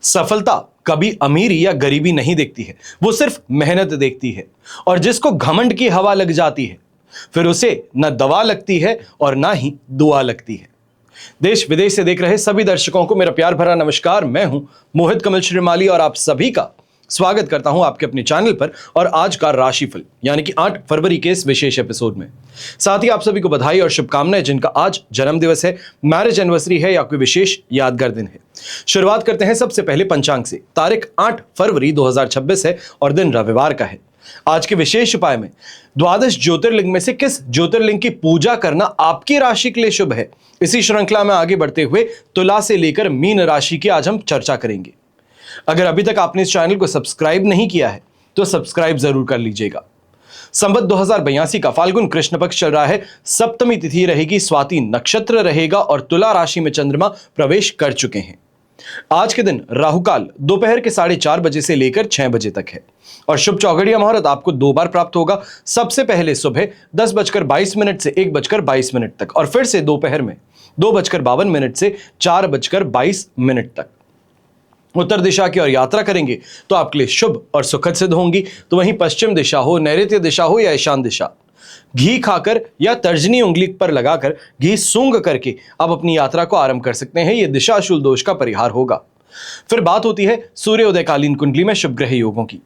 सफलता कभी अमीरी या गरीबी नहीं देखती है, वो सिर्फ मेहनत देखती है। और जिसको घमंड की हवा लग जाती है, फिर उसे न दवा लगती है और ना ही दुआ लगती है। देश विदेश से देख रहे सभी दर्शकों को मेरा प्यार भरा नमस्कार। मैं हूं मोहित कमल श्रीमाली और आप सभी का स्वागत करता हूं आपके अपने चैनल पर और आज का राशिफल यानी कि 8 फरवरी के इस विशेष एपिसोड में। साथ ही आप सभी को बधाई और शुभकामनाएं जिनका आज जन्म दिवस है, मैरिज एनिवर्सरी है या कोई विशेष यादगार दिन है। शुरुआत करते हैं सबसे पहले पंचांग से। तारीख 8 फरवरी 2026 है और दिन रविवार का है। आज के विशेष उपाय में द्वादश ज्योतिर्लिंग में से किस ज्योतिर्लिंग की पूजा करना आपकी राशि के लिए शुभ है, इसी श्रृंखला में आगे बढ़ते हुए तुला से लेकर मीन राशि की आज हम चर्चा करेंगे। अगर अभी तक आपने इस चैनल को सब्सक्राइब नहीं किया है तो सब्सक्राइब जरूर कर लीजिएगा। संवत 2082 का फाल्गुन कृष्ण पक्ष चल रहा है। सप्तमी तिथि रहेगी, स्वाति नक्षत्र रहेगा और तुला राशि में चंद्रमा प्रवेश कर चुके हैं। आज के दिन राहुकाल दोपहर के 4:30 बजे से लेकर 6 बजे तक है और शुभ चौघड़िया मुहूर्त आपको 2 बार प्राप्त होगा। सबसे पहले सुबह 10:22 से 1:22 तक और फिर से दोपहर में 2:52 से 4:22 तक। उत्तर दिशा की ओर यात्रा करेंगे तो आपके लिए शुभ और सुखद सिद्ध होंगी। तो वहीं पश्चिम दिशा हो, नैऋत्य दिशा हो या ईशान दिशा, घी खाकर या तर्जनी उंगली पर लगाकर घी सूंघ करके आप अपनी यात्रा को आरंभ कर सकते हैं। यह दिशाशूल दोष का परिहार होगा। फिर बात होती है सूर्योदयकालीन कुंडली में शुभ ग्रह योगों की।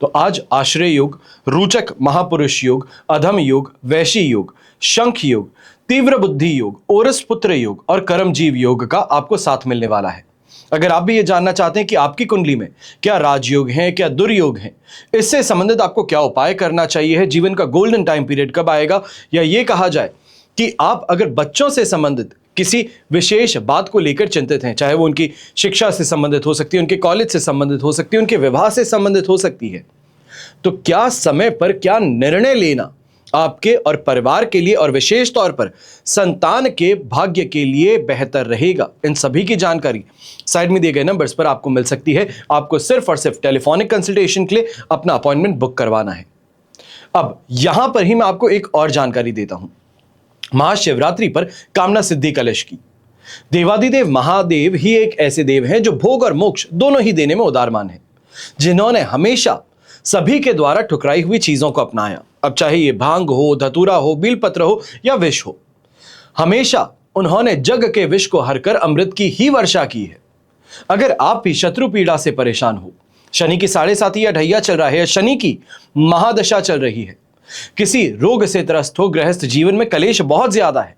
तो आज आश्रय योग, रोचक महापुरुष योग, अधम योग, वैशी योग, शंख योग, तीव्र बुद्धि योग, ओरस पुत्र योग और कर्मजीव योग का आपको साथ मिलने वाला है। अगर आप भी ये जानना चाहते हैं कि आपकी कुंडली में क्या राजयोग हैं, क्या दुर्योग हैं, इससे संबंधित आपको क्या उपाय करना चाहिए है, जीवन का गोल्डन टाइम पीरियड कब आएगा, या ये कहा जाए कि आप अगर बच्चों से संबंधित किसी विशेष बात को लेकर चिंतित हैं, चाहे वो उनकी शिक्षा से संबंधित हो सकती है, उनके कॉलेज से संबंधित हो सकती है, उनके विवाह से संबंधित हो सकती है, तो क्या समय पर क्या निर्णय लेना आपके और परिवार के लिए और विशेष तौर पर संतान के भाग्य के लिए बेहतर रहेगा, इन सभी की जानकारी साइड में दिए गए नंबर्स पर आपको मिल सकती है। आपको सिर्फ और सिर्फ टेलीफोनिक कंसल्टेशन के लिए अपना अपॉइंटमेंट बुक करवाना है। अब यहां पर ही मैं आपको एक और जानकारी देता हूं महाशिवरात्रि पर कामना सिद्धि कलश की। देवादिदेव महादेव ही एक ऐसे देव हैं जो भोग और मोक्ष दोनों ही देने में उदारमान है, जिन्होंने हमेशा सभी के द्वारा ठुकराई हुई चीजों को अपनाया। अब चाहे ये भांग हो, धतूरा हो, बीलपत्र हो या विष हो, हमेशा उन्होंने जग के विष को हरकर अमृत की ही वर्षा की है। अगर आप भी शत्रु पीड़ा से परेशान हो, शनि की 7.5 या ढैया चल रहा है या शनि की महादशा चल रही है, किसी रोग से त्रस्त हो, गृहस्थ जीवन में कलेश बहुत ज्यादा है,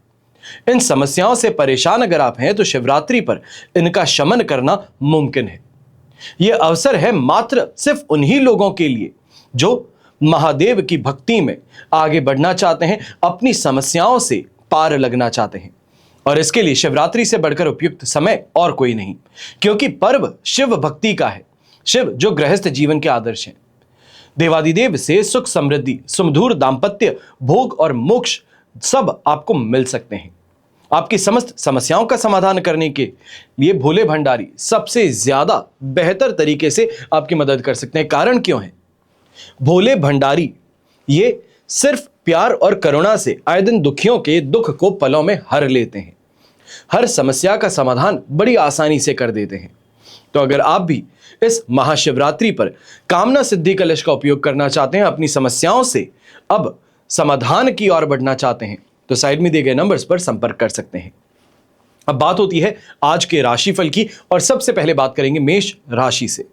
इन समस्याओं से परेशान अगर आप हैं तो शिवरात्रि पर इनका शमन करना मुमकिन है। यह अवसर है मात्र सिर्फ उन्हीं लोगों के लिए जो महादेव की भक्ति में आगे बढ़ना चाहते हैं, अपनी समस्याओं से पार लगना चाहते हैं। और इसके लिए शिवरात्रि से बढ़कर उपयुक्त समय और कोई नहीं, क्योंकि पर्व शिव भक्ति का है। शिव जो गृहस्थ जीवन के आदर्श हैं, देवादिदेव से सुख समृद्धि, सुमधुर दाम्पत्य, भोग और मोक्ष सब आपको मिल सकते हैं। आपकी समस्त समस्याओं का समाधान करने के लिए भोले भंडारी सबसे ज्यादा बेहतर तरीके से आपकी मदद कर सकते हैं। कारण क्यों है? भोले भंडारी ये सिर्फ प्यार और करुणा से आए दिन दुखियों के दुख को पलों में हर लेते हैं, हर समस्या का समाधान बड़ी आसानी से कर देते हैं। तो अगर आप भी इस महाशिवरात्रि पर कामना सिद्धि कलश का उपयोग करना चाहते हैं, अपनी समस्याओं से अब समाधान की ओर बढ़ना चाहते हैं, तो साइड में दिए गए नंबर्स पर संपर्क कर सकते हैं। अब बात होती है आज के राशिफल की और सबसे पहले बात करेंगे मेष राशि से।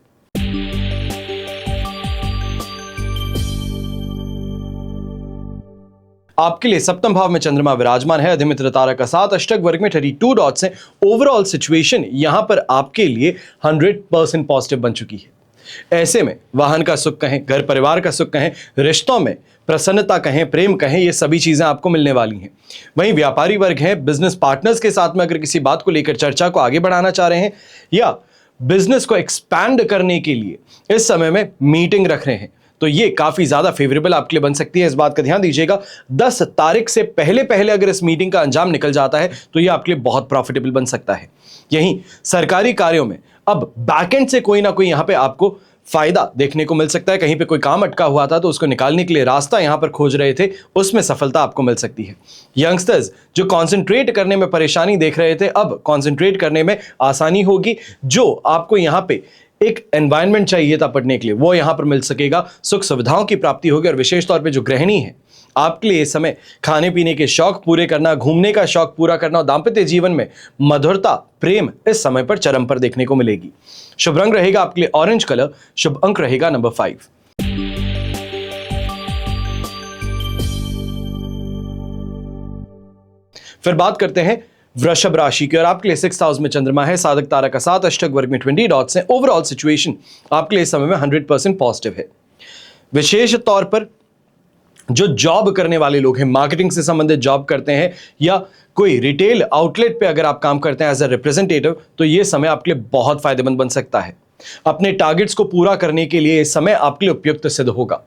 आपके लिए सप्तम भाव में चंद्रमा विराजमान है, अधिमित्र तारा का साथ, अष्टक वर्ग में 32 डॉट्स हैं। ओवरऑल सिचुएशन यहां पर आपके लिए 100% पॉजिटिव बन चुकी है। ऐसे में वाहन का सुख कहें, घर परिवार का सुख कहें, रिश्तों में प्रसन्नता कहें, प्रेम कहें, ये सभी चीजें आपको मिलने वाली हैं। वहीं व्यापारी वर्ग है, बिजनेस पार्टनर्स के साथ में अगर किसी बात को लेकर चर्चा को आगे बढ़ाना चाह रहे हैं या बिजनेस को एक्सपैंड करने के लिए इस समय में मीटिंग रख रहे हैं, तो ये काफी ज्यादा फेवरेबल आपके लिए बन सकती है। इस बात का ध्यान दीजिएगा, 10 तारीख से पहले पहले अगर इस मीटिंग का अंजाम निकल जाता है तो ये आपके लिए बहुत प्रॉफिटेबल बन सकता है। यहीं सरकारी कार्यों में अब बैकएंड से कोई ना कोई यहां पे आपको फायदा देखने को मिल सकता है। कहीं पे कोई काम अटका हुआ था तो उसको निकालने के लिए रास्ता यहां पर खोज रहे थे, उसमें सफलता आपको मिल सकती है। यंगस्टर्स जो कंसंट्रेट करने में परेशानी देख रहे थे, अब कंसंट्रेट करने में आसानी होगी। जो आपको यहां पे एक एनवायरनमेंट चाहिए था पढ़ने के लिए, वो यहां पर मिल सकेगा। सुख सुविधाओं की प्राप्ति होगी और विशेष तौर पे जो गृहिणी है, आपके लिए इस समय खाने पीने के शौक पूरे करना, घूमने का शौक पूरा करना और दाम्पत्य जीवन में मधुरता, प्रेम इस समय पर चरम पर देखने को मिलेगी। शुभ रंग रहेगा आपके लिए ऑरेंज कलर, शुभ अंक रहेगा नंबर 5। फिर बात करते हैं वृषभ राशि की और आपके लिए 6th हाउस में चंद्रमा है, साधक तारा का 7, अष्टक वर्ग में 20 डॉट्स हैं। ओवरऑल सिचुएशन आपके लिए इस समय में 100% पॉजिटिव है। विशेष तौर पर जो जॉब करने वाले लोग हैं, मार्केटिंग से संबंधित जॉब करते हैं या कोई रिटेल आउटलेट पे अगर आप काम करते हैं एज अ रिप्रेजेंटेटिव, तो ये समय आपके लिए बहुत फायदेमंद बन सकता है। अपने टारगेट्स को पूरा करने के लिए इस समय आपके लिए उपयुक्त सिद्ध होगा।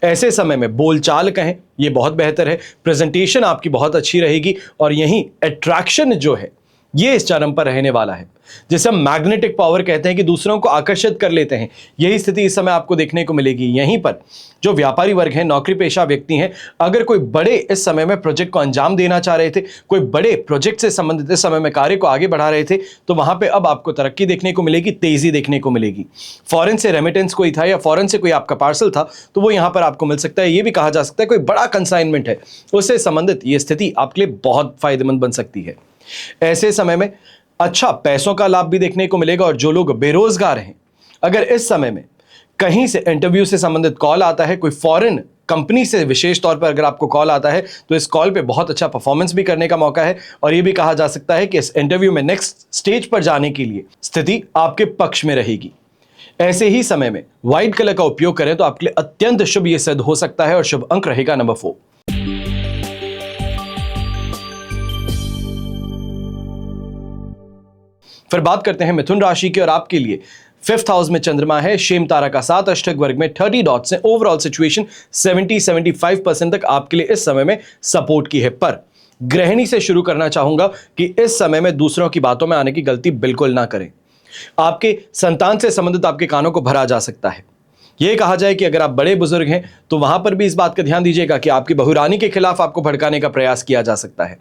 ऐसे समय में बोलचाल कहें, ये बहुत बेहतर है। प्रेजेंटेशन आपकी बहुत अच्छी रहेगी और यहीं अट्रैक्शन जो है ये इस चरम पर रहने वाला है, जिसे हम मैग्नेटिक पावर कहते हैं कि दूसरों को आकर्षित कर लेते हैं। यही स्थिति इस समय आपको देखने को मिलेगी। यहीं पर जो व्यापारी वर्ग हैं, नौकरी पेशा व्यक्ति हैं, अगर कोई बड़े इस समय में प्रोजेक्ट को अंजाम देना चाह रहे थे, कोई बड़े प्रोजेक्ट से संबंधित इस समय में कार्य को आगे बढ़ा रहे थे, तो वहां पे अब आपको तरक्की देखने को मिलेगी, तेजी देखने को मिलेगी। फॉरेन से रेमिटेंस कोई था या फॉरेन से कोई आपका पार्सल था तो वो यहां पर आपको मिल सकता है। ये भी कहा जा सकता है कोई बड़ा कंसाइनमेंट है, उससे संबंधित ये स्थिति आपके लिए बहुत फायदेमंद बन सकती है। ऐसे समय में अच्छा पैसों का लाभ भी देखने को मिलेगा और जो लोग बेरोजगार हैं, अगर इस समय में कहीं से इंटरव्यू से संबंधित कॉल आता है, कोई फॉरेन कंपनी से विशेष तौर पर अगर आपको कॉल आता है, तो इस कॉल पे बहुत अच्छा परफॉर्मेंस भी करने का मौका है और यह भी कहा जा सकता है कि इस इंटरव्यू में नेक्स्ट स्टेज पर जाने के लिए स्थिति आपके पक्ष में रहेगी। ऐसे ही समय में व्हाइट कलर का उपयोग करें तो आपके लिए अत्यंत शुभ यह सिद्ध हो सकता है और शुभ अंक रहेगा नंबर 4। फिर बात करते हैं मिथुन राशि की और आपके लिए 5th हाउस में चंद्रमा है, शेम तारा का 7, अष्टक वर्ग में 30 डॉट्स हैं। ओवरऑल सिचुएशन 70-75% तक आपके लिए इस समय में सपोर्ट की है। पर गृहिणी से शुरू करना चाहूंगा कि इस समय में दूसरों की बातों में आने की गलती बिल्कुल ना करें। आपके संतान से संबंधित आपके कानों को भरा जा सकता है। यह कहा जाए कि अगर आप बड़े बुजुर्ग हैं तो वहां पर भी इस बात का ध्यान दीजिएगा कि आपकी बहुरानी के खिलाफ आपको भड़काने का प्रयास किया जा सकता है।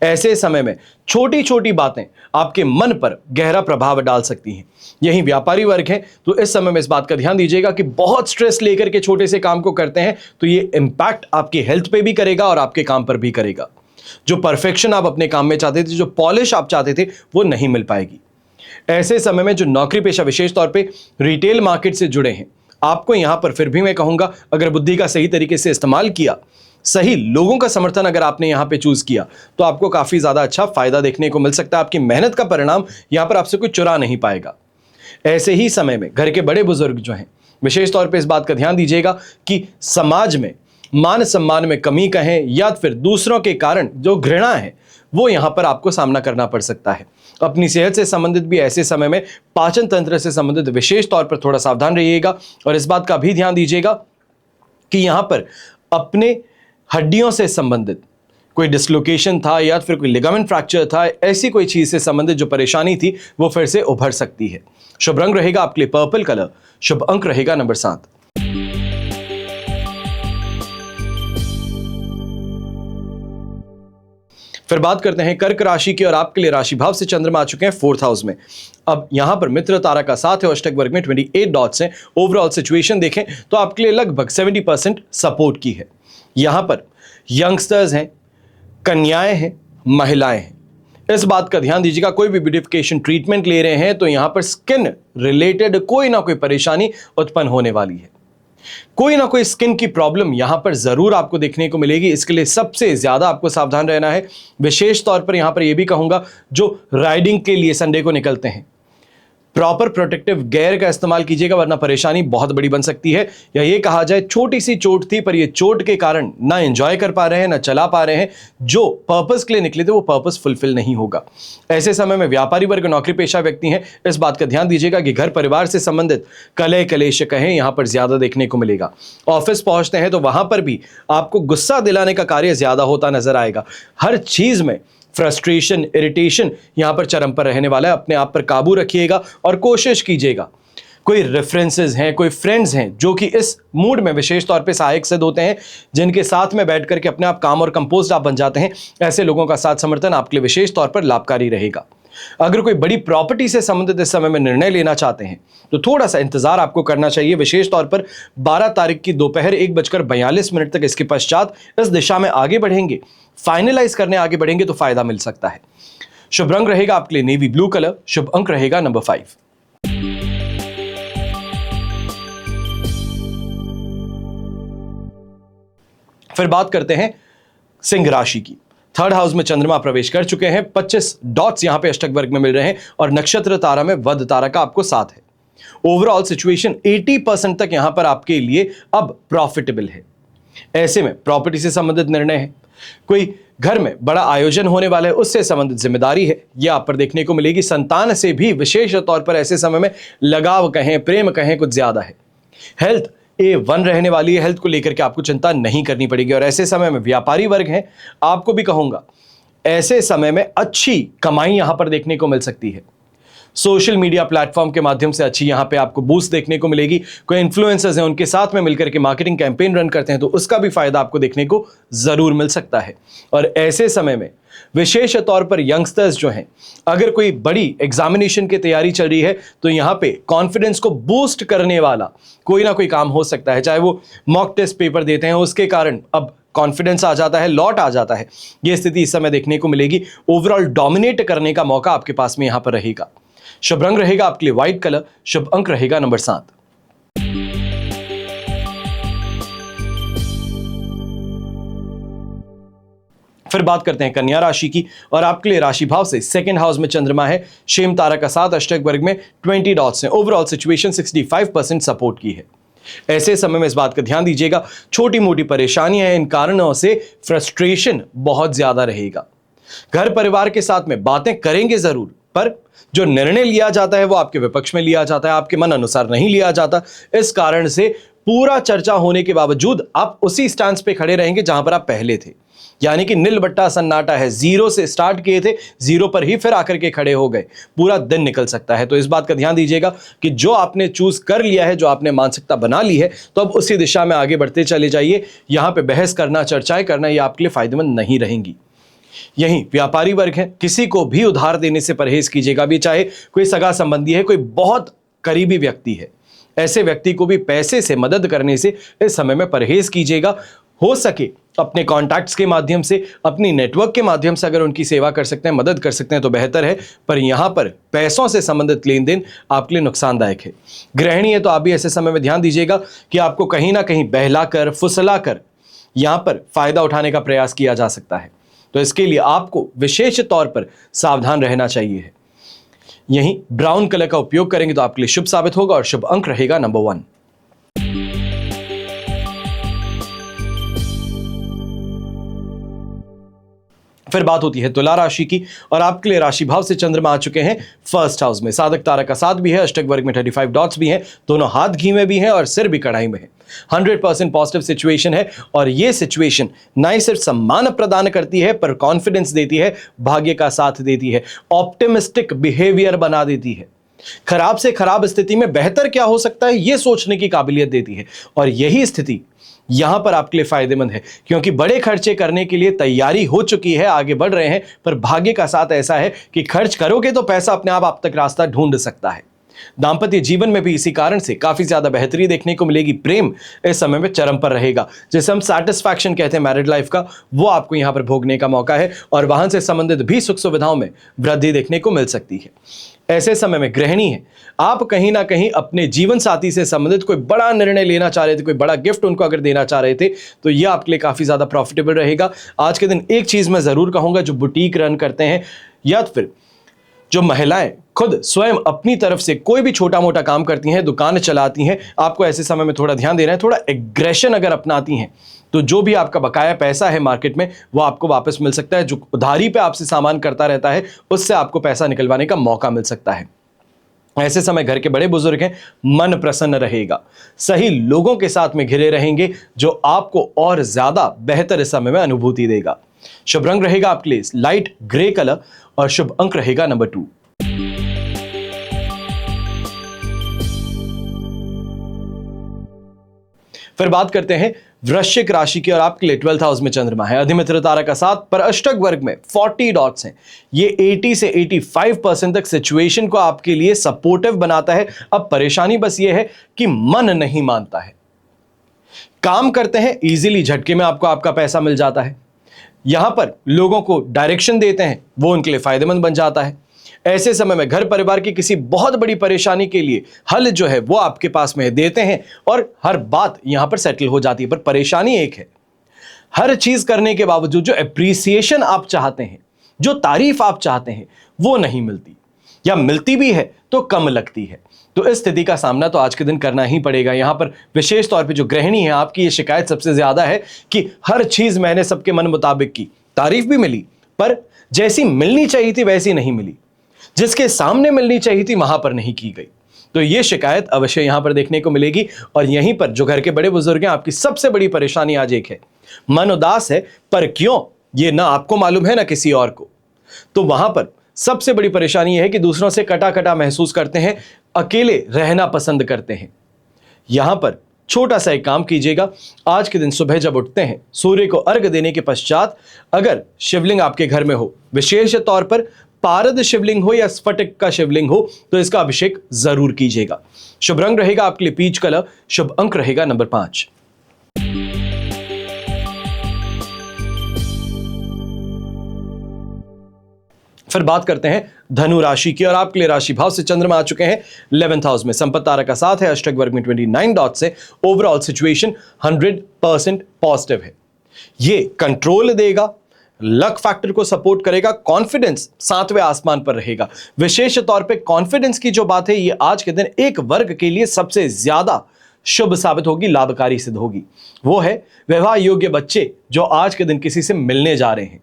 ऐसे समय में छोटी छोटी बातें आपके मन पर गहरा प्रभाव डाल सकती हैं। यही व्यापारी वर्ग है तो इस समय में इस बात का ध्यान दीजिएगा कि बहुत स्ट्रेस लेकर के छोटे से काम को करते हैं तो ये इंपैक्ट आपकी हेल्थ पे भी करेगा और आपके काम पर भी करेगा। जो परफेक्शन आप अपने काम में चाहते थे, जो पॉलिश आप चाहते थे, वो नहीं मिल पाएगी। ऐसे समय में जो नौकरी पेशा विशेष तौर पर रिटेल मार्केट से जुड़े हैं, आपको यहां पर फिर भी मैं कहूंगा अगर बुद्धि का सही तरीके से इस्तेमाल किया, सही लोगों का समर्थन अगर आपने यहां पे चूज किया, तो आपको काफी ज्यादा अच्छा फायदा देखने को मिल सकता है। आपकी मेहनत का परिणाम यहां पर आपसे कोई चुरा नहीं पाएगा। ऐसे ही समय में घर के बड़े बुजुर्ग जो हैं, विशेष तौर पे इस बात का ध्यान दीजिएगा कि समाज में मान सम्मान में कमी कहें या फिर दूसरों के कारण जो घृणा है वो यहां पर आपको सामना करना पड़ सकता है। अपनी सेहत से संबंधित भी ऐसे समय में पाचन तंत्र से संबंधित विशेष तौर पर थोड़ा सावधान रहिएगा और इस बात का भी ध्यान दीजिएगा कि यहां पर अपने हड्डियों से संबंधित कोई डिसलोकेशन था या फिर कोई लिगामेंट फ्रैक्चर था, ऐसी कोई चीज से संबंधित जो परेशानी थी वो फिर से उभर सकती है। शुभ रंग रहेगा आपके लिए पर्पल कलर, शुभ अंक रहेगा नंबर 7। फिर बात करते हैं कर्क राशि की और आपके लिए राशि भाव से चंद्रमा आ चुके हैं 4th हाउस में। अब यहां पर मित्र तारा का 7 है, अष्टक वर्ग में 28 डॉट्स हैं। ओवरऑल सिचुएशन देखें तो आपके लिए लगभग 70% सपोर्ट की है। यहां पर यंगस्टर्स हैं, कन्याएं हैं, महिलाएं हैं। इस बात का ध्यान दीजिएगा, कोई भी ब्यूटिफिकेशन ट्रीटमेंट ले रहे हैं तो यहां पर स्किन रिलेटेड कोई ना कोई परेशानी उत्पन्न होने वाली है। कोई ना कोई स्किन की प्रॉब्लम यहां पर जरूर आपको देखने को मिलेगी। इसके लिए सबसे ज्यादा आपको सावधान रहना है। विशेष तौर पर यहां पर यह भी कहूंगा जो राइडिंग के लिए संडे को निकलते हैं, प्रॉपर प्रोटेक्टिव गियर का इस्तेमाल कीजिएगा वरना परेशानी बहुत बड़ी बन सकती है। या ये कहा जाए छोटी सी चोट थी पर ये चोट के कारण ना एंजॉय कर पा रहे हैं, ना चला पा रहे हैं। जो पर्पस के लिए निकले थे वो पर्पस फुलफिल नहीं होगा। ऐसे समय में व्यापारी वर्ग, नौकरी पेशा व्यक्ति हैं, इस बात का ध्यान दीजिएगा कि घर परिवार से संबंधित कलह कलेश कहें यहां पर ज्यादा देखने को मिलेगा। ऑफिस पहुंचते हैं तो वहां पर भी आपको गुस्सा दिलाने का कार्य ज्यादा होता नजर आएगा। हर चीज में फ्रस्ट्रेशन, इरिटेशन यहां पर चरम पर रहने वाला है। अपने आप पर काबू रखिएगा और कोशिश कीजिएगा कोई रेफरेंसेस हैं, कोई फ्रेंड्स हैं जो कि इस मूड में विशेष तौर पे सहायक सिद्ध होते हैं, जिनके साथ में बैठ करके अपने आप काम और कंपोज्ड आप बन जाते हैं, ऐसे लोगों का साथ समर्थन आपके लिए विशेष तौर पर लाभकारी रहेगा। अगर कोई बड़ी प्रॉपर्टी से संबंधित इस समय में निर्णय लेना चाहते हैं तो थोड़ा सा इंतजार आपको करना चाहिए। विशेष तौर पर 12 तारीख की दोपहर 1:42 तक इसके पश्चात इस दिशा में आगे बढ़ेंगे, फाइनलाइज करने आगे बढ़ेंगे तो फायदा मिल सकता है। शुभ रंग रहेगा आपके लिए नेवी ब्लू कलर, शुभ अंक रहेगा नंबर 5। फिर बात करते हैं सिंह राशि की। 3rd हाउस में चंद्रमा प्रवेश कर चुके हैं, 25 डॉट्स यहां पे अष्टक वर्ग में मिल रहे हैं और नक्षत्र तारा में वध तारा का आपको साथ है। ओवरऑल सिचुएशन 80% तक यहां पर आपके लिए अब प्रॉफिटेबल है। ऐसे में प्रॉपर्टी से संबंधित निर्णय है, कोई घर में बड़ा आयोजन होने वाला है, उससे संबंधित जिम्मेदारी है, यह आप पर देखने को मिलेगी। संतान से भी विशेष तौर पर ऐसे समय में लगाव कहें, प्रेम कहें, कुछ ज्यादा है। हेल्थ A1 रहने वाली है, हेल्थ को लेकर के आपको चिंता नहीं करनी पड़ेगी। और ऐसे समय में व्यापारी वर्ग हैं, आपको भी कहूंगा ऐसे समय में अच्छी कमाई यहां पर देखने को मिल सकती है। सोशल मीडिया प्लेटफॉर्म के माध्यम से अच्छी यहां पे आपको बूस्ट देखने को मिलेगी। कोई इन्फ्लुएंसर्स हैं, उनके साथ में मिलकर के मार्केटिंग कैंपेन रन करते हैं तो उसका भी फायदा आपको देखने को जरूर मिल सकता है। और ऐसे समय में विशेष तौर पर यंगस्टर्स जो हैं, अगर कोई बड़ी एग्जामिनेशन की तैयारी चल रही है तो यहां पे कॉन्फिडेंस को बूस्ट करने वाला कोई ना कोई काम हो सकता है। चाहे वो मॉक टेस्ट पेपर देते हैं, उसके कारण अब कॉन्फिडेंस आ जाता है, लौट आ जाता है, यह स्थिति इस समय देखने को मिलेगी। ओवरऑल डोमिनेट करने का मौका आपके पास में यहां पर रहेगा। शुभ रंग रहेगा आपके लिए व्हाइट कलर, शुभ अंक रहेगा नंबर 7। फिर बात करते हैं कन्या राशि की और आपके लिए राशि भाव से 2nd हाउस में चंद्रमा है, शेम तारा का साथ अष्टक वर्ग में 20 डॉट्स हैं। ओवरऑल सिचुएशन 65% सपोर्ट की है। ऐसे समय में इस बात का ध्यान दीजिएगा, छोटी मोटी परेशानियां हैं, इन कारणों से फ्रस्ट्रेशन बहुत ज्यादा रहेगा। घर परिवार के साथ में बातें करेंगे जरूर, पर जो निर्णय लिया जाता है वो आपके विपक्ष में लिया जाता है, आपके मन अनुसार नहीं लिया जाता। इस कारण से पूरा चर्चा होने के बावजूद आप उसी स्टैंड पे खड़े रहेंगे जहां पर आप पहले थे, यानी कि नील बट्टा सन्नाटा है। 0 से स्टार्ट किए थे, 0 पर ही फिर आकर के खड़े हो गए। पूरा दिन निकल सकता है। तो इस बात का ध्यान दीजिएगा कि जो आपने चूज कर लिया है, जो आपने मानसिकता बना ली है, तो अब उसी दिशा में आगे बढ़ते चले जाइए। यहां पे बहस करना, चर्चाएं करना, ये आपके लिए फायदेमंद नहीं रहेंगी। यही व्यापारी वर्ग है, किसी को भी उधार देने से परहेज कीजिएगा। भी चाहे कोई सगा संबंधी है, कोई बहुत करीबी व्यक्ति है, ऐसे व्यक्ति को भी पैसे से मदद करने से इस समय में परहेज कीजिएगा। हो सके अपने कॉन्टैक्ट्स के माध्यम से, अपनी नेटवर्क के माध्यम से अगर उनकी सेवा कर सकते हैं, मदद कर सकते हैं तो बेहतर है। पर यहां पर पैसों से संबंधित लेन देन आपके लिए नुकसानदायक है। गृहिणी है तो आप भी ऐसे समय में ध्यान दीजिएगा कि आपको कहीं ना कहीं बहला कर, फुसला कर यहां पर फायदा उठाने का प्रयास किया जा सकता है। तो इसके लिए आपको विशेष तौर पर सावधान रहना चाहिए। यही ब्राउन कलर का उपयोग करेंगे तो आपके लिए शुभ साबित होगा और शुभ अंक रहेगा नंबर 1। फिर बात होती है तुला राशि की और आपके लिए राशि भाव से चंद्रमा आ चुके हैं 1st हाउस में। साधक तारा का साथ भी है, अष्टक वर्ग में 35 डॉट्स भी हैं, दोनों हाथ घी में भी हैं और सिर भी कढ़ाई में है। 100% पॉजिटिव सिचुएशन है और ये सिचुएशन ना ही सिर्फ सम्मान प्रदान करती है पर कॉन्फिडेंस देती है, भाग्य का साथ देती है, ऑप्टिमिस्टिक बिहेवियर बना देती है। खराब से खराब स्थिति में बेहतर क्या हो सकता है ये सोचने की काबिलियत देती है। और यही स्थिति यहां पर आपके लिए फायदेमंद है क्योंकि बड़े खर्चे करने के लिए तैयारी हो चुकी है, आगे बढ़ रहे हैं। पर भाग्य का साथ ऐसा है कि खर्च करोगे तो पैसा अपने आप तक रास्ता ढूंढ सकता है। दांपत्य जीवन में भी इसी कारण से काफी ज्यादा बेहतरी देखने को मिलेगी। प्रेम इस समय में चरम पर रहेगा, जिसे हम सैटिस्फैक्शन कहते हैं मैरिड लाइफ का, वो आपको यहां पर भोगने का मौका है। और वाहन से संबंधित भी सुख सुविधाओं में वृद्धि देखने को मिल सकती है। ऐसे समय में गृहिणी है, आप कहीं ना कहीं अपने जीवन साथी से संबंधित कोई बड़ा निर्णय लेना चाह रहे थे, कोई बड़ा गिफ्ट उनको अगर देना चाह रहे थे तो यह आपके लिए काफी ज्यादा प्रॉफिटेबल रहेगा। आज के दिन एक चीज मैं जरूर कहूंगा, जो बुटीक रन करते हैं या फिर जो महिलाएं खुद स्वयं अपनी तरफ से कोई भी छोटा मोटा काम करती हैं, दुकान चलाती हैं, आपको ऐसे समय में थोड़ा ध्यान देना है। थोड़ा एग्रेशन अगर अपनाती हैं तो जो भी आपका बकाया पैसा है मार्केट में वो आपको वापस मिल सकता है। जो उधारी पे आपसे सामान करता रहता है उससे आपको पैसा निकलवाने का मौका मिल सकता है। ऐसे समय घर के बड़े बुजुर्ग हैं, मन प्रसन्न रहेगा, सही लोगों के साथ में घिरे रहेंगे जो आपको और ज्यादा बेहतर इस समय में अनुभूति देगा। शुभ रंग रहेगा आपके लिए लाइट ग्रे कलर और शुभ अंक रहेगा नंबर 2। फिर बात करते हैं वृश्चिक राशि की और आपके लिए 12th हाउस में चंद्रमा है, अधिमित्र तारा का 7 पर अष्टक वर्ग में 40 डॉट्स हैं। ये 80 से 85% तक सिचुएशन को आपके लिए सपोर्टिव बनाता है। अब परेशानी बस ये है कि मन नहीं मानता है। काम करते हैं इजीली, झटके में आपको आपका पैसा मिल जाता है। यहां पर लोगों को डायरेक्शन देते हैं, वो उनके लिए फायदेमंद बन जाता है। ऐसे समय में घर परिवार की किसी बहुत बड़ी परेशानी के लिए हल जो है वो आपके पास में देते हैं और हर बात यहां पर सेटल हो जाती है। पर परेशानी एक है, हर चीज करने के बावजूद जो एप्रिसिएशन आप चाहते हैं, जो तारीफ आप चाहते हैं, वो नहीं मिलती, या मिलती भी है तो कम लगती है। तो इस स्थिति का सामना तो आज के दिन करना ही पड़ेगा। यहां पर विशेष तौर पे जो गृहिणी है, आपकी ये शिकायत सबसे ज्यादा है कि हर चीज मैंने सबके मन मुताबिक की, तारीफ भी मिली पर जैसी मिलनी चाहिए थी वैसी नहीं मिली, जिसके सामने मिलनी चाहिए थी वहां पर नहीं की गई। तो ये शिकायत अवश्य यहां पर देखने को मिलेगी। और यहीं पर जो घर के बड़े बुजुर्ग हैं, आपकी सबसे बड़ी परेशानी आज एक है, मन उदास है, पर क्यों ये ना आपको मालूम है ना किसी और को। तो वहां पर सबसे बड़ी परेशानी यह है कि दूसरों से कटा कटा महसूस करते हैं, अकेले रहना पसंद करते हैं। यहां पर छोटा सा एक काम कीजिएगा, आज के दिन सुबह जब उठते हैं, सूर्य को अर्घ देने के पश्चात अगर शिवलिंग आपके घर में हो, विशेष तौर पर पारद शिवलिंग हो या स्फटिक का शिवलिंग हो, तो इसका अभिषेक जरूर कीजिएगा। शुभ रंग रहेगा आपके लिए पीच कलर, शुभ अंक रहेगा नंबर 5। फिर बात करते हैं धनु राशि की और आपके लिए राशि भाव से चंद्रमा आ चुके हैं 11th हाउस में, संपत्ति तारा का 7 है, अष्टक वर्ग में 29 डॉट्स है। ओवरऑल सिचुएशन 100% पॉजिटिव है। ये कंट्रोल देगा, लक फैक्टर को सपोर्ट करेगा, कॉन्फिडेंस 7वें आसमान पर रहेगा। विशेष तौर पे कॉन्फिडेंस की जो बात है, ये आज के दिन एक वर्ग के लिए सबसे ज्यादा शुभ साबित होगी, लाभकारी सिद्ध होगी। वो है विवाह योग्य बच्चे जो आज के दिन किसी से मिलने जा रहे हैं,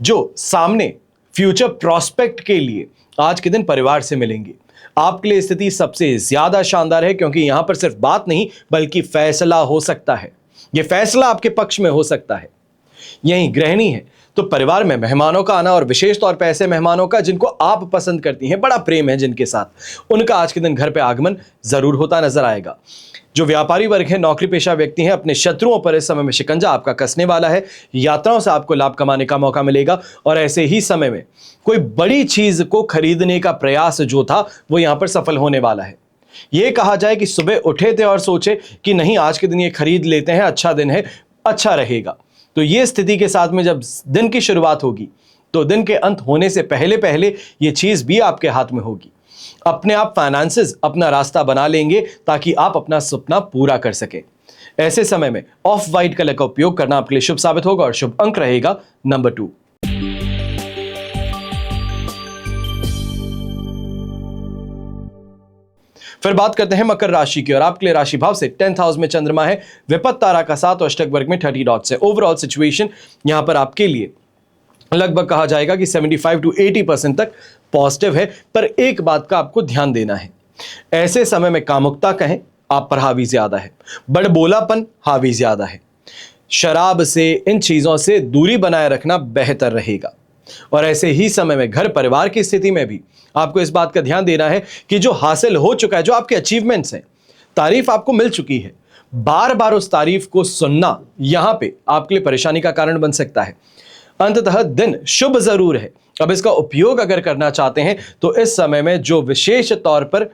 जो सामने फ्यूचर प्रोस्पेक्ट के लिए आज के दिन परिवार से मिलेंगे। आपके लिए स्थिति सबसे ज्यादा शानदार है, क्योंकि यहां पर सिर्फ बात नहीं बल्कि फैसला हो सकता है। यह फैसला आपके पक्ष में हो सकता है। यही गृहिणी है तो परिवार में मेहमानों का आना, और विशेष तौर पर ऐसे मेहमानों का जिनको आप पसंद करती हैं, बड़ा प्रेम है जिनके साथ, उनका आज के दिन घर पे आगमन जरूर होता नजर आएगा। जो व्यापारी वर्ग है, नौकरी पेशा व्यक्ति हैं, अपने शत्रुओं पर इस समय में शिकंजा आपका कसने वाला है। यात्राओं से आपको लाभ कमाने का मौका मिलेगा, और ऐसे ही समय में कोई बड़ी चीज को खरीदने का प्रयास जो था वो यहां पर सफल होने वाला है। यह कहा जाए कि सुबह उठे थे और सोचे कि नहीं आज के दिन ये खरीद लेते हैं, अच्छा दिन है, अच्छा रहेगा। तो ये स्थिति के साथ में जब दिन की शुरुआत होगी तो दिन के अंत होने से पहले पहले ये चीज भी आपके हाथ में होगी। अपने आप फाइनेंसेस अपना रास्ता बना लेंगे ताकि आप अपना सपना पूरा कर सके। ऐसे समय में ऑफ वाइट कलर का उपयोग करना आपके लिए शुभ साबित होगा, और शुभ अंक रहेगा नंबर 2। फिर बात करते हैं मकर राशि की और आपके लिए राशि भाव से 10th हाउस में चंद्रमा है, विपत्त तारा का 7 और अष्टक वर्ग में 30 डॉट्स है। ओवरऑल सिचुएशन यहां पर आपके लिए लगभग कहा जाएगा कि 75 to 80% तक पॉजिटिव है। पर एक बात का आपको ध्यान देना है, ऐसे समय में कामुकता कहें आप पर हावी ज्यादा है, बड़बोलापन हावी ज्यादा है। शराब से, इन चीजों से दूरी बनाए रखना बेहतर रहेगा। और ऐसे ही समय में घर परिवार की स्थिति में भी आपको इस बात का ध्यान देना है कि जो हासिल हो चुका है, जो आपके अचीवमेंट्स हैं, तारीफ आपको मिल चुकी है, बार बार उस तारीफ को सुनना यहां पे आपके लिए परेशानी का कारण बन सकता है। अंततः दिन शुभ जरूर है। अब इसका उपयोग अगर करना चाहते हैं तो इस समय में जो विशेष तौर पर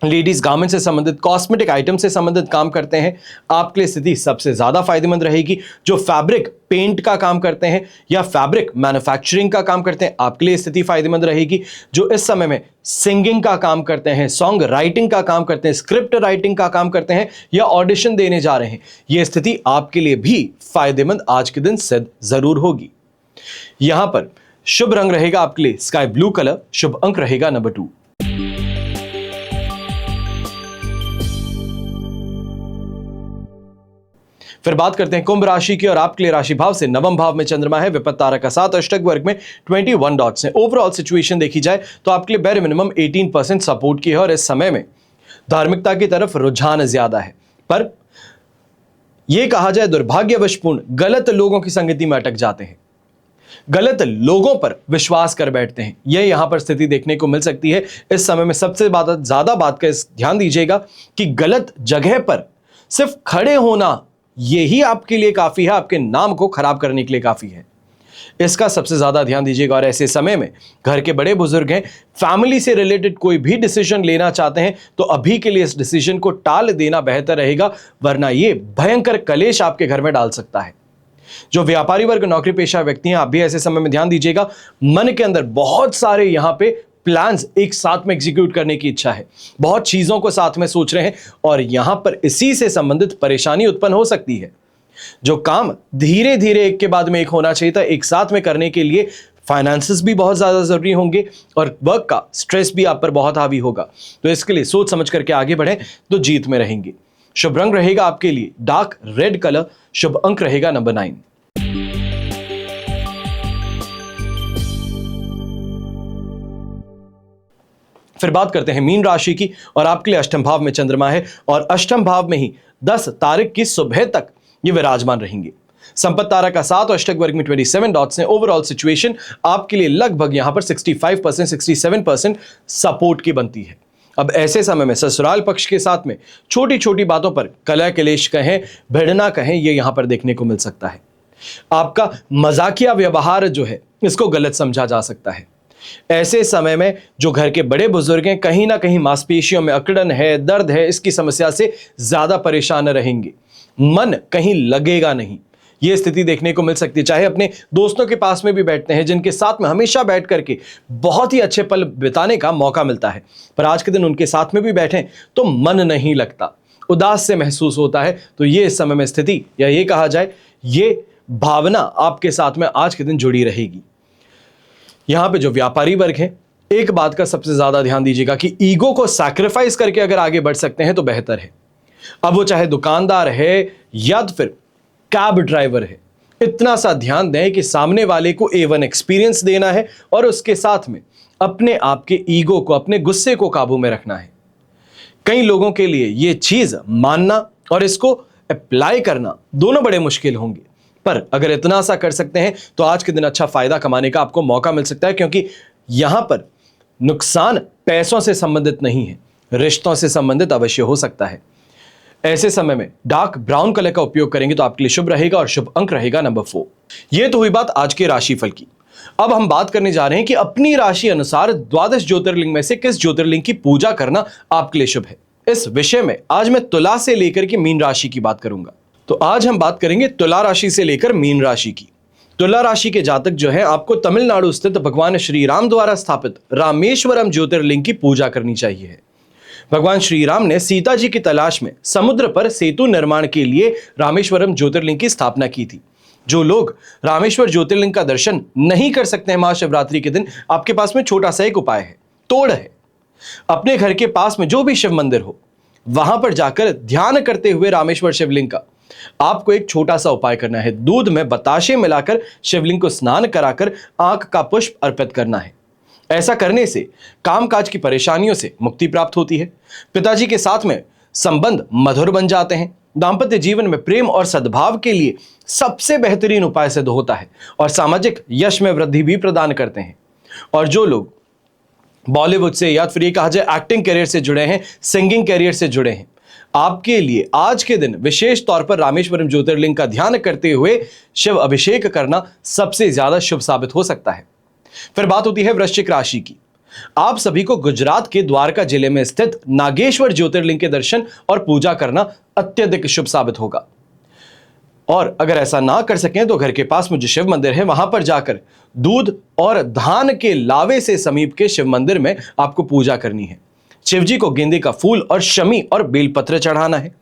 लेडीज गारमेंट से संबंधित, कॉस्मेटिक आइटम से संबंधित काम करते हैं, आपके लिए स्थिति सबसे ज्यादा फायदेमंद रहेगी। जो फैब्रिक पेंट का काम करते हैं या फैब्रिक मैन्युफैक्चरिंग का काम करते हैं, आपके लिए स्थिति फायदेमंद रहेगी। जो इस समय में सिंगिंग का काम करते हैं, सॉन्ग राइटिंग का काम करते हैं, स्क्रिप्ट राइटिंग का काम करते हैं या ऑडिशन देने जा रहे हैं, यह स्थिति आपके लिए भी फायदेमंद आज के दिन सिद्ध जरूर होगी। यहां पर शुभ रंग रहेगा आपके लिए स्काई ब्लू कलर, शुभ अंक रहेगा नंबर 2। फिर बात करते हैं कुंभ राशि की और आपके लिए राशि भाव से 9वें भाव में चंद्रमा है, विपत्त तारा का 7 अष्टक वर्ग में 21 डॉट्स हैं। ओवरऑल सिचुएशन देखी जाए तो आपके लिए बैर मिनिमम 18% सपोर्ट की है, और इस समय में धार्मिकता की तरफ रुझान ज्यादा है। पर यह कहा जाए दुर्भाग्यवशपूर्ण गलत लोगों की संगति में अटक जाते हैं, गलत लोगों पर विश्वास कर बैठते हैं। यह यहां पर स्थिति देखने को मिल सकती है। इस समय में सबसे ज्यादा बात का ध्यान दीजिएगा कि गलत जगह पर सिर्फ खड़े होना यही आपके लिए काफी है, आपके नाम को खराब करने के लिए काफी है। इसका सबसे ज्यादा ध्यान दीजिएगा। और ऐसे समय में घर के बड़े बुजुर्ग हैं, फैमिली से रिलेटेड कोई भी डिसीजन लेना चाहते हैं तो अभी के लिए इस डिसीजन को टाल देना बेहतर रहेगा, वरना यह भयंकर कलेश आपके घर में डाल सकता है। जो व्यापारी वर्ग, नौकरी पेशा व्यक्ति हैं, आप भी ऐसे समय में ध्यान दीजिएगा। मन के अंदर बहुत सारे यहां पे प्लान्स एक साथ में एग्जीक्यूट करने की इच्छा है, बहुत चीजों को साथ में सोच रहे हैं और यहां पर इसी से संबंधित परेशानी उत्पन्न हो सकती है। जो काम धीरे धीरे एक के बाद में एक होना चाहिए था, एक साथ में करने के लिए फाइनेंसेस भी बहुत ज्यादा जरूरी होंगे और वर्क का स्ट्रेस भी आप पर बहुत हावी होगा। तो इसके लिए सोच समझ करके आगे बढ़ें तो जीत में रहेंगे। शुभ रंग रहेगा आपके लिए डार्क रेड कलर, शुभ अंक रहेगा नंबर 9। फिर बात करते हैं मीन राशि की, और आपके लिए अष्टम भाव में चंद्रमा है और अष्टम भाव में ही 10 तारीख की सुबह तक ये विराजमान रहेंगे। संपत्ति तारा का 7 और अष्टक वर्ग में 27 डॉट्स हैं। ओवरऑल सिचुएशन आपके लिए लगभग यहां पर 65% 67% सपोर्ट की बनती है। अब ऐसे समय में ससुराल पक्ष के साथ में छोटी छोटी बातों पर कलह कलेश कहें, भिड़ना कहें, ये यहां पर देखने को मिल सकता है। आपका मजाकिया व्यवहार जो है इसको गलत समझा जा सकता है। ऐसे समय में जो घर के बड़े बुजुर्ग हैं, कहीं ना कहीं मांसपेशियों में अकड़न है, दर्द है, इसकी समस्या से ज्यादा परेशान रहेंगे। मन कहीं लगेगा नहीं, यह स्थिति देखने को मिल सकती है। चाहे अपने दोस्तों के पास में भी बैठते हैं, जिनके साथ में हमेशा बैठ करके बहुत ही अच्छे पल बिताने का मौका मिलता है, पर आज के दिन उनके साथ में भी बैठें तो मन नहीं लगता, उदास से महसूस होता है। तो ये इस समय में स्थिति, या ये कहा जाए ये भावना आपके साथ में आज के दिन जुड़ी रहेगी। यहां पे जो व्यापारी वर्ग है, एक बात का सबसे ज्यादा ध्यान दीजिएगा कि ईगो को सैक्रिफाइस करके अगर आगे बढ़ सकते हैं तो बेहतर है। अब वो चाहे दुकानदार है या फिर कैब ड्राइवर है, इतना सा ध्यान दें कि सामने वाले को A1 एक्सपीरियंस देना है और उसके साथ में अपने आप के ईगो को, अपने गुस्से को काबू में रखना है। कई लोगों के लिए यह चीज मानना और इसको अप्लाई करना दोनों बड़े मुश्किल होंगे, पर अगर इतना सा कर सकते हैं तो आज के दिन अच्छा फायदा कमाने का आपको मौका मिल सकता है, क्योंकि यहां पर नुकसान पैसों से संबंधित नहीं है, रिश्तों से संबंधित अवश्य हो सकता है। ऐसे समय में डार्क ब्राउन कलर का उपयोग करेंगे तो आपके लिए शुभ रहेगा और शुभ अंक रहेगा नंबर 4। यह तो हुई बात आज के राशिफल की। अब हम बात करने जा रहे हैं कि अपनी राशि अनुसार द्वादश ज्योतिर्लिंग में से किस ज्योतिर्लिंग की पूजा करना आपके लिए शुभ है। इस विषय में आज मैं तुला से लेकर के मीन राशि की बात करूंगा। तो आज हम बात करेंगे तुला राशि से लेकर मीन राशि की। तुला राशि के जातक जो है, आपको तमिलनाडु स्थित भगवान श्री राम द्वारा स्थापित रामेश्वरम ज्योतिर्लिंग की पूजा करनी चाहिए। भगवान श्री राम ने सीता जी की तलाश में समुद्र पर सेतु निर्माण के लिए रामेश्वरम ज्योतिर्लिंग की स्थापना की थी। जो लोग रामेश्वर ज्योतिर्लिंग का दर्शन नहीं कर सकते हैं महाशिवरात्रि के दिन, आपके पास में छोटा सा एक उपाय है, तोड़ है। अपने घर के पास में जो भी शिव मंदिर हो, वहां पर जाकर ध्यान करते हुए रामेश्वर शिवलिंग का आपको एक छोटा सा उपाय करना है। दूध में बताशे मिलाकर शिवलिंग को स्नान कराकर आंख का पुष्प अर्पित करना है। ऐसा करने से कामकाज की परेशानियों से मुक्ति प्राप्त होती है। पिताजी के साथ में संबंध मधुर बन जाते हैं। दांपत्य जीवन में प्रेम और सद्भाव के लिए सबसे बेहतरीन उपाय सिद्ध होता है और सामाजिक यश में वृद्धि भी प्रदान करते हैं। और जो लोग बॉलीवुड से या फिर ये कहा जाए एक्टिंग करियर से जुड़े हैं, सिंगिंग करियर से जुड़े हैं, आपके लिए आज के दिन विशेष तौर पर रामेश्वरम ज्योतिर्लिंग का ध्यान करते हुए शिव अभिषेक करना सबसे ज्यादा शुभ साबित हो सकता है। फिर बात होती है वृश्चिक राशि की। आप सभी को गुजरात के द्वारका जिले में स्थित नागेश्वर ज्योतिर्लिंग के दर्शन और पूजा करना अत्यधिक शुभ साबित होगा। और अगर ऐसा ना कर सकें तो घर के पास में जो शिव मंदिर है वहां पर जाकर दूध और धान के लावे से समीप के शिव मंदिर में आपको पूजा करनी है। शिवजी को गेंदे का फूल और शमी और बेलपत्र चढ़ाना है।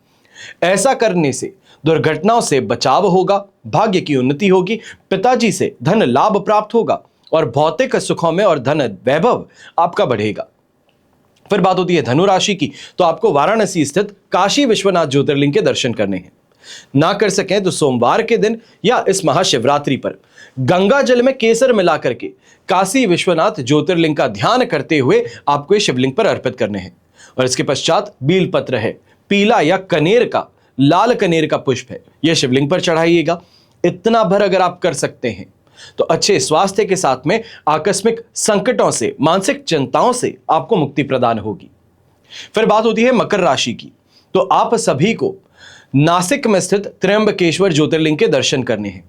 ऐसा करने से दुर्घटनाओं से बचाव होगा, भाग्य की उन्नति होगी, पिताजी से धन लाभ प्राप्त होगा और भौतिक सुखों में और धन वैभव आपका बढ़ेगा। फिर बात होती है धनु राशि की। तो आपको वाराणसी स्थित काशी विश्वनाथ ज्योतिर्लिंग के दर्शन करने हैं। ना कर सकें तो सोमवार के दिन या इस महाशिवरात्रि पर गंगा जल में केसर मिलाकर के काशी विश्वनाथ ज्योतिर्लिंग का ध्यान करते हुए आपको शिवलिंग पर अर्पित करने हैं। और इसके पश्चात बील पत्र है, पीला या कनेर का, लाल कनेर का पुष्प है, यह शिवलिंग पर चढ़ाइएगा। इतना भर अगर आप कर सकते हैं तो अच्छे स्वास्थ्य के साथ में आकस्मिक संकटों से, मानसिक चिंताओं से आपको मुक्ति प्रदान होगी। फिर बात होती है मकर राशि की। तो आप सभी को नासिक में स्थित त्र्यंबकेश्वर ज्योतिर्लिंग के दर्शन करने हैं,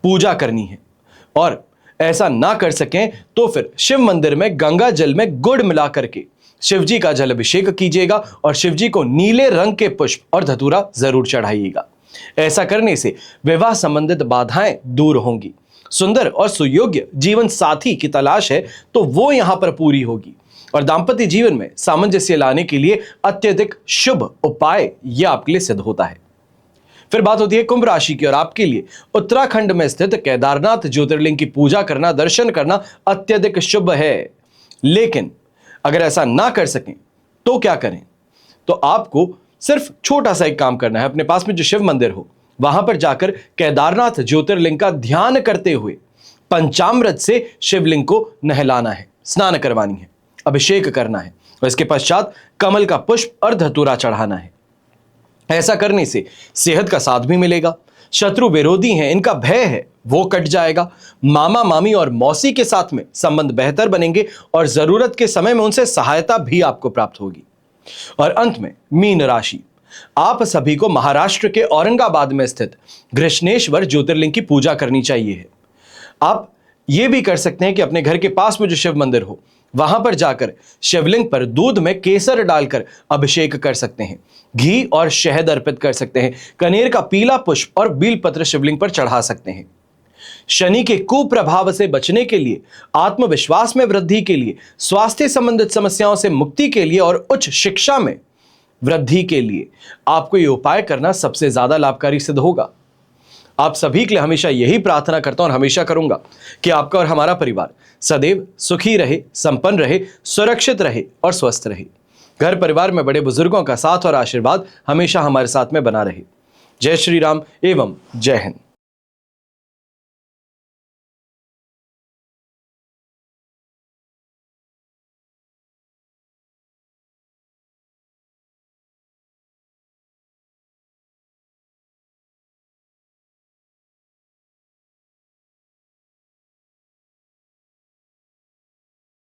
पूजा करनी है। और ऐसा ना कर सकें तो फिर शिव मंदिर में गंगा जल में गुड़ मिला करके शिव जी का जल अभिषेक कीजिएगा और शिव जी को नीले रंग के पुष्प और धतूरा जरूर चढ़ाइएगा। ऐसा करने से विवाह संबंधित बाधाएं दूर होंगी। सुंदर और सुयोग्य जीवन साथी की तलाश है तो वो यहां पर पूरी होगी। और दाम्पत्य जीवन में सामंजस्य लाने के लिए अत्यधिक शुभ उपाय यह आपके लिए सिद्ध होता है। फिर बात होती है कुंभ राशि की, और आपके लिए उत्तराखंड में स्थित केदारनाथ ज्योतिर्लिंग की पूजा करना, दर्शन करना अत्यधिक शुभ है। लेकिन अगर ऐसा ना कर सकें तो क्या करें? तो आपको सिर्फ छोटा सा एक काम करना है। अपने पास में जो शिव मंदिर हो वहां पर जाकर केदारनाथ ज्योतिर्लिंग का ध्यान करते हुए पंचामृत से शिवलिंग को नहलाना है, स्नान करवानी है, अभिषेक करना है और इसके पश्चात कमल का पुष्प और धतूरा चढ़ाना है। ऐसा करने से सेहत का साथ भी मिलेगा, शत्रु विरोधी हैं इनका भय है वो कट जाएगा, मामा मामी और मौसी के साथ में संबंध बेहतर बनेंगे और जरूरत के समय में उनसे सहायता भी आपको प्राप्त होगी। और अंत में मीन राशि, आप सभी को महाराष्ट्र के औरंगाबाद में स्थित घृष्णेश्वर ज्योतिर्लिंग की पूजा करनी चाहिए। आप ये भी कर सकते हैं कि अपने घर के पास में जो शिव मंदिर हो वहां पर जाकर शिवलिंग पर दूध में केसर डालकर अभिषेक कर सकते हैं, घी और शहद अर्पित कर सकते हैं, कनेर का पीला पुष्प और बीलपत्र शिवलिंग पर चढ़ा सकते हैं। शनि के कुप्रभाव से बचने के लिए, आत्मविश्वास में वृद्धि के लिए, स्वास्थ्य संबंधित समस्याओं से मुक्ति के लिए और उच्च शिक्षा में वृद्धि के लिए आपको यह उपाय करना सबसे ज्यादा लाभकारी सिद्ध होगा। आप सभी के लिए हमेशा यही प्रार्थना करता हूं और हमेशा करूंगा कि आपका और हमारा परिवार सदैव सुखी रहे, संपन्न रहे, सुरक्षित रहे और स्वस्थ रहे। घर परिवार में बड़े बुजुर्गों का साथ और आशीर्वाद हमेशा हमारे साथ में बना रहे। जय श्री राम एवं जय हिंद।